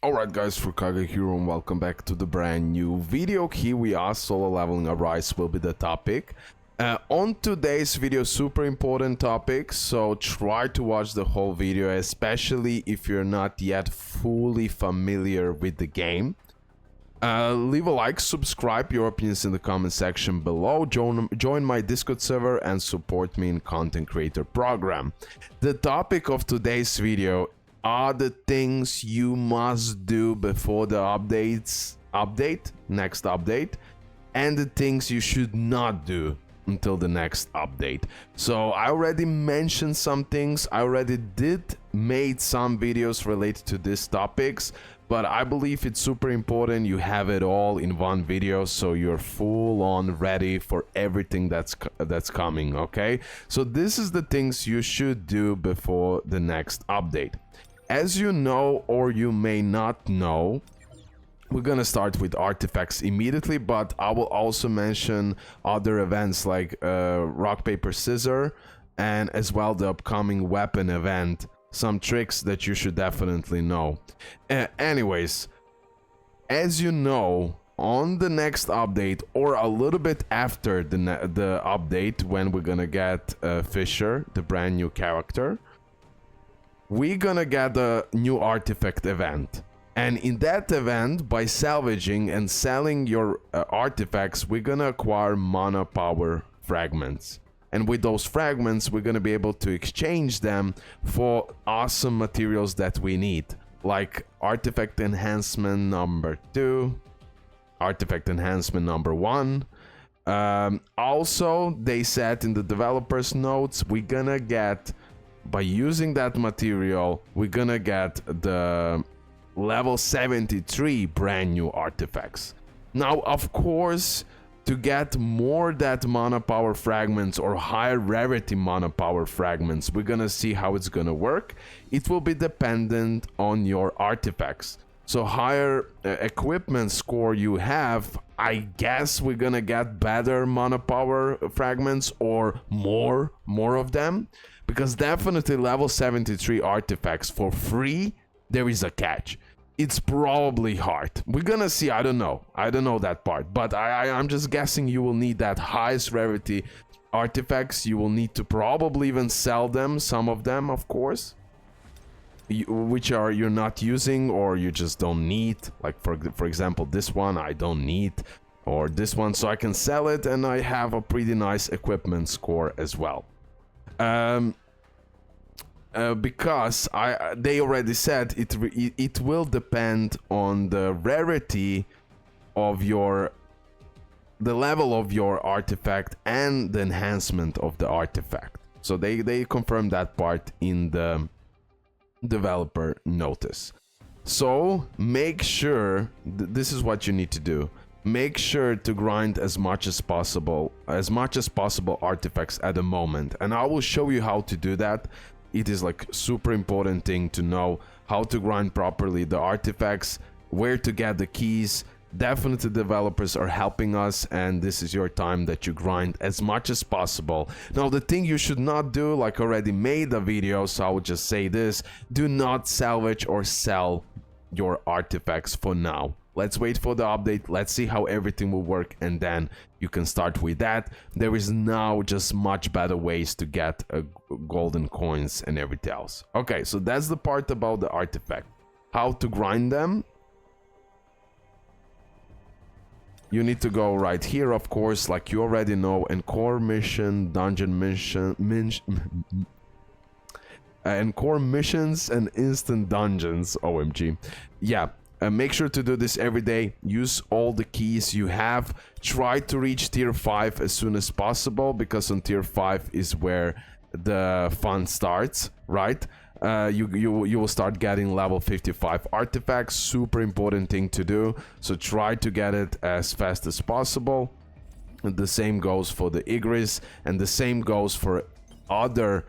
Alright guys, RoKage here and welcome back to the brand new video. Here we are, solo leveling Arise will be the topic. On today's video, super important topic, so try to watch the whole video, especially if you're not yet fully familiar with the game. Leave a like, subscribe, your opinions in the comment section below, join my Discord server and support me in content creator program. The topic of today's video are the things you must do before the next update, and the things you should not do until the next update. So I already mentioned some things, I already made some videos related to these topics, but I believe it's super important you have it all in one video so you're full on ready for everything that's coming, okay? So this is the things you should do before the next update. As you know, or you may not know, we're gonna start with artifacts immediately, but I will also mention other events like rock, paper, scissors, and as well the upcoming weapon event, some tricks that you should definitely know. Anyways, as you know, on the next update or a little bit after the update, when we're gonna get Fisher, the brand new character, we're gonna get a new artifact event, and in that event, by salvaging and selling your artifacts, we're gonna acquire mana power fragments, and with those fragments we're gonna be able to exchange them for awesome materials that we need, like artifact enhancement number 2, artifact enhancement number 1. Also, they said in the developers notes, we're gonna get, by using that material, we're gonna get the level 73 brand new artifacts. Now, of course, to get more that mana power fragments or higher rarity mana power fragments, we're gonna see how it's gonna work. It will be dependent on your artifacts. So higher equipment score you have, I guess we're gonna get better mana power fragments or more of them. Because definitely level 73 artifacts for free, there is a catch. It's probably hard. We're gonna see, I don't know that part. But I'm just guessing you will need that highest rarity artifacts. You will need to probably even sell them, some of them, of course. Which you're not using or you just don't need. Like for example, this one I don't need. Or this one, so I can sell it and I have a pretty nice equipment score as well. Because they already said it will depend on the rarity of the level of your artifact and the enhancement of the artifact. So they confirmed that part in the developer notice. So make sure this is what you need to do. Make sure to grind as much as possible artifacts at the moment, and I will show you how to do that. It is like super important thing to know how to grind properly the artifacts, where to get the keys. Definitely developers are helping us, and this is your time that you grind as much as possible. Now the thing you should not do, like I already made a video, so I will just say this: do not salvage or sell your artifacts for now. Let's wait for the update, let's see how everything will work, and then you can start with that. There is now just much better ways to get golden coins and everything else. Okay, so that's the part about the artifact. How to grind them. You need to go right here, of course, like you already know, and core mission, dungeon mission, and core missions and instant dungeons. OMG. Yeah. Make sure to do this every day. Use all the keys you have. Try to reach tier 5 as soon as possible, because on tier 5 is where the fun starts, right? You will start getting level 55 artifacts. Super important thing to do. So try to get it as fast as possible. And the same goes for the Igris, and the same goes for other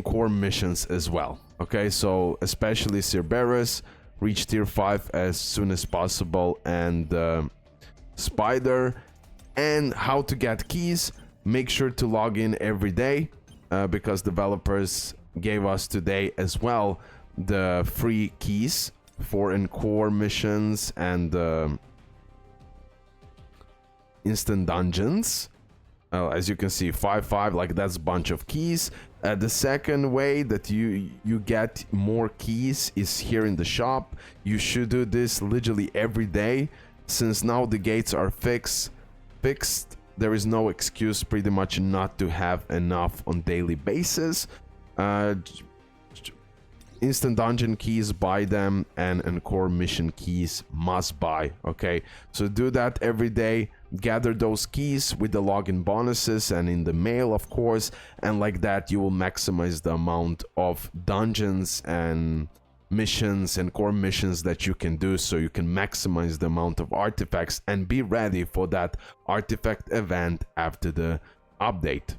core missions as well. Okay, so especially Cerberus, reach tier 5 as soon as possible, and Spider. And how to get keys, make sure to log in every day, because developers gave us today as well the free keys for encore missions and instant dungeons. As you can see, 5-5, like that's a bunch of keys. The second way that you get more keys is here in the shop. You should do this literally every day, since now the gates are fixed. There is no excuse pretty much not to have enough on daily basis. Instant dungeon keys, buy them, and encore mission keys must buy. Okay, so do that every day. Gather those keys with the login bonuses and in the mail, of course, and like that you will maximize the amount of dungeons and missions and core missions that you can do, so you can maximize the amount of artifacts and be ready for that artifact event after the update.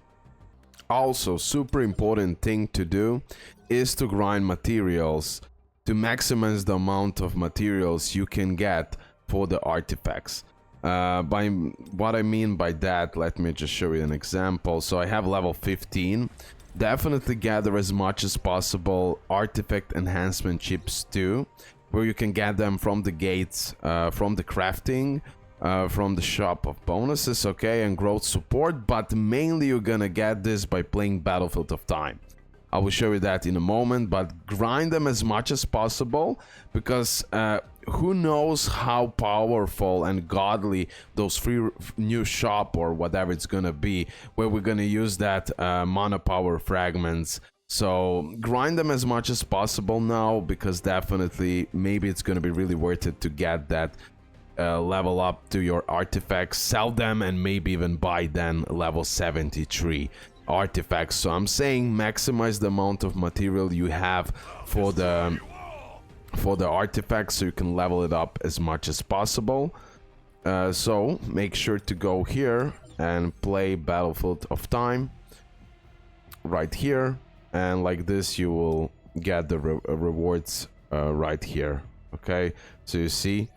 Also, super important thing to do is to grind materials to maximize the amount of materials you can get for the artifacts. By what I mean by that, let me just show you an example. So I have level 15. Definitely gather as much as possible artifact enhancement chips too, where you can get them from the gates, from the crafting, from the shop of bonuses, okay, and growth support. But mainly you're gonna get this by playing Battlefield of Time. I will show you that in a moment, but grind them as much as possible, because who knows how powerful and godly those free new shop or whatever it's gonna be, where we're gonna use that mana power fragments. So grind them as much as possible now, because definitely maybe it's gonna be really worth it to get that level up to your artifacts, sell them, and maybe even buy then level 73 artifacts. So I'm saying maximize the amount of material you have for the artifacts, so you can level it up as much as possible. So make sure to go here and play Battlefield of Time right here, and like this you will get the rewards right here. Okay, so you see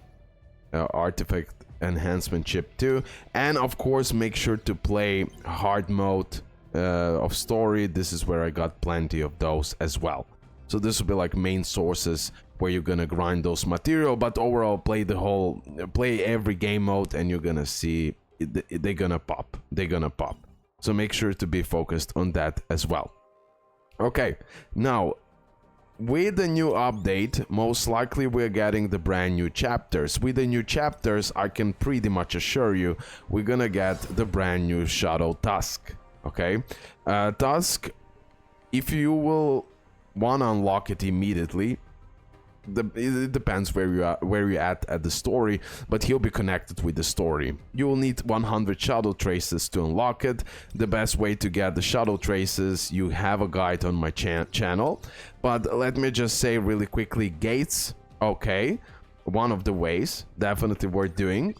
artifact enhancement chip too, and of course make sure to play hard mode of story. This is where I got plenty of those as well. So this will be like main sources where you're gonna grind those material, but overall play every game mode and you're gonna see they're gonna pop. So make sure to be focused on that as well. Okay, now with the new update, most likely we're getting the brand new chapters. With the new chapters, I can pretty much assure you we're gonna get the brand new Shadow Tusk. Okay, Tusk, if you will want to unlock it immediately, it depends where you're at the story, but he'll be connected with the story. You will need 100 shadow traces to unlock it. The best way to get the shadow traces, you have a guide on my channel, but let me just say really quickly, gates, okay, one of the ways, definitely worth doing,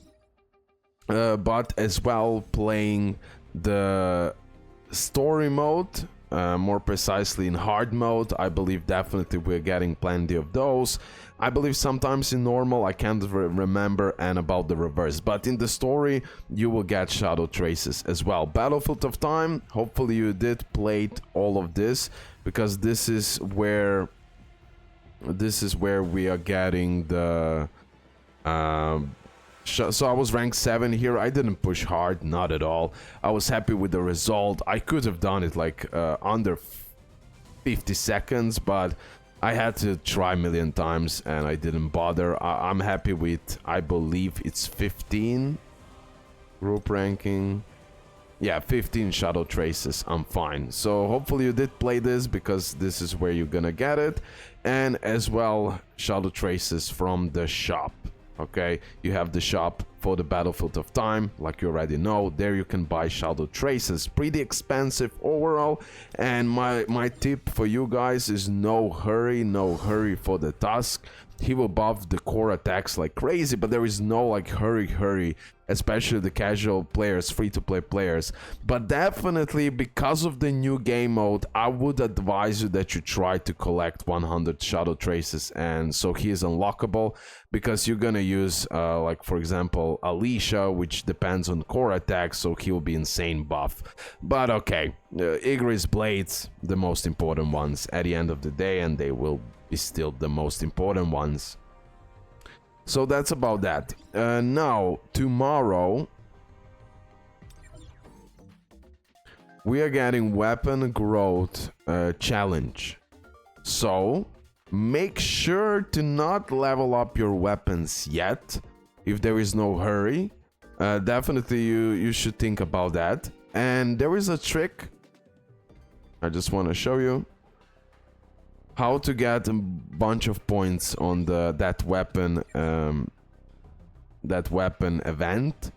but as well playing the story mode, more precisely in hard mode. I believe definitely we're getting plenty of those. I believe sometimes in normal, I can't remember, and about the reverse, but in the story you will get shadow traces as well. Battlefield of Time, hopefully you did play all of this, because this is where we are getting the so I was ranked 7 here. I didn't push hard, not at all. I was happy with the result. I could have done it like under 50 seconds, but I had to try a million times and I didn't bother. I'm happy with, I believe it's 15 group ranking. Yeah, 15 shadow traces. I'm fine. So hopefully you did play this, because this is where you're gonna get it. And as well, shadow traces from the shop. Okay, you have the shop for the Battlefield of Time, like you already know. There you can buy shadow traces, pretty expensive overall. And my tip for you guys is no hurry for the Tusk. He will buff the core attacks like crazy, but there is no like hurry, especially the casual players, free-to-play players. But definitely, because of the new game mode, I would advise you that you try to collect 100 shadow traces, and so he is unlockable, because you're gonna use like for example Alicia, which depends on core attacks, so he'll be insane buff. But okay, Igris blades, the most important ones at the end of the day, and they will is still the most important ones. So that's about that. Now, tomorrow, we are getting weapon growth challenge. So, make sure to not level up your weapons yet, if there is no hurry. Definitely you should think about that. And there is a trick I just want to show you how to get a bunch of points on that weapon event.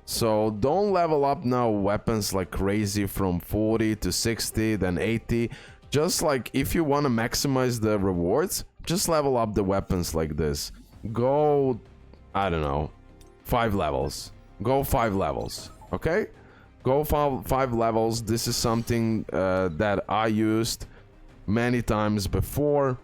So don't level up now weapons like crazy from 40 to 60, then 80. Just like if you want to maximize the rewards, just level up the weapons like this. Go, I don't know, 5 levels. Go 5 levels, okay? Go 5 levels. This is something that I used many times before,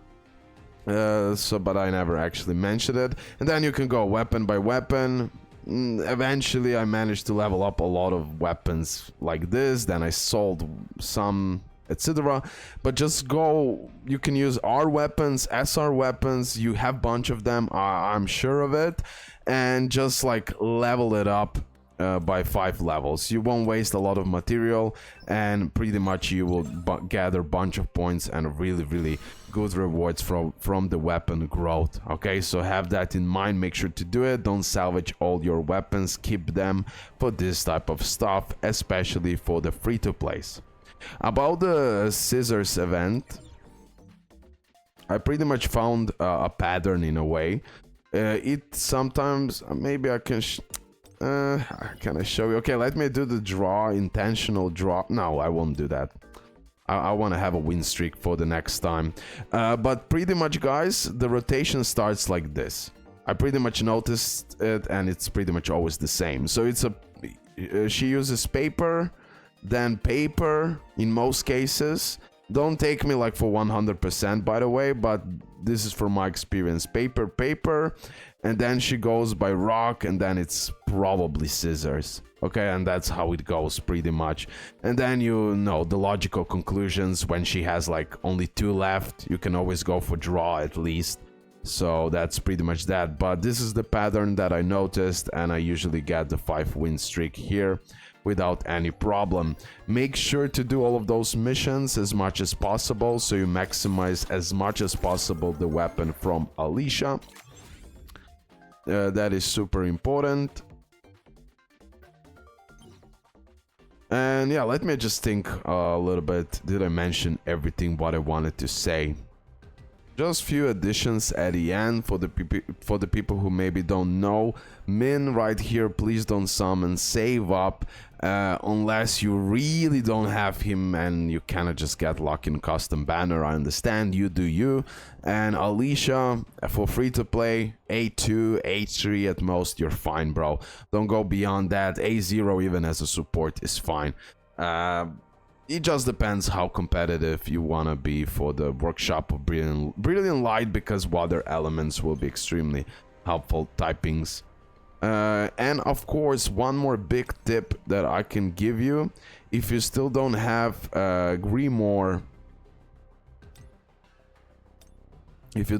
but I never actually mentioned it. And then you can go weapon by weapon. Eventually I managed to level up a lot of weapons like this, then I sold some, etc. But just go, you can use R weapons, SR weapons, you have bunch of them, I'm sure of it, and just like level it up by 5 levels. You won't waste a lot of material, and pretty much you will gather a bunch of points and really good rewards from the weapon growth. Okay, so have that in mind, make sure to do it. Don't salvage all your weapons, keep them for this type of stuff, especially for the free-to-plays. About the scissors event, I pretty much found a pattern in a way. It sometimes, maybe I can can I show you? Okay, let me do the draw, intentional draw. No, I won't do that. I want to have a win streak for the next time. But pretty much, guys, the rotation starts like this. I pretty much noticed it, and it's pretty much always the same. So it's she uses paper, then paper in most cases. Don't take me like for 100%, by the way, but this is from my experience. Paper, and then she goes by rock, and then it's probably scissors. Okay, and that's how it goes pretty much. And then you know the logical conclusions. When she has like only 2 left, you can always go for draw at least. So that's pretty much that. But this is the pattern that I noticed, and I usually get the 5 win streak here without any problem. Make sure to do all of those missions as much as possible, so you maximize as much as possible the weapon from Alicia. That is super important. And yeah, let me just think a little bit. Did I mention everything what I wanted to say? Just few additions at the end for the people who maybe don't know. Min right here, please don't summon, save up unless you really don't have him and you kind of just get lucky in custom banner. I understand, you do you. And Alicia, for free to play, A2, A3 at most, you're fine, bro. Don't go beyond that. A0 even as a support is fine. It just depends how competitive you want to be for the workshop of Brilliant Light, because water elements will be extremely helpful typings. And of course, one more big tip that I can give you: if you still don't have Grimoire, if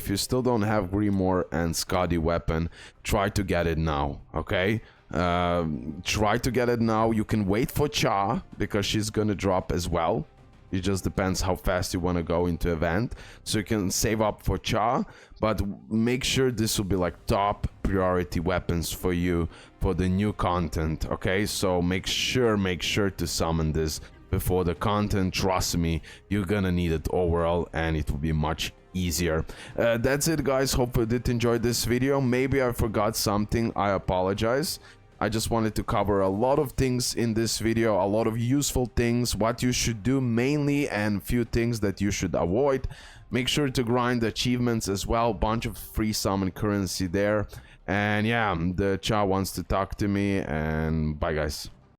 you still don't have Grimoire and Scotty weapon, try to get it now, okay? Try to get it now. You can wait for Cha, because she's gonna drop as well. It just depends how fast you want to go into event, so you can save up for Cha, but make sure this will be like top priority weapons for you for the new content. Okay, so make sure to summon this before the content. Trust me, you're gonna need it overall, and it will be much easier. That's it, guys. Hope you did enjoy this video. Maybe I forgot something, I apologize. I just wanted to cover a lot of things in this video, a lot of useful things, what you should do mainly, and few things that you should avoid. Make sure to grind achievements as well, bunch of free summon currency there. And yeah, the Cha wants to talk to me, and bye, guys.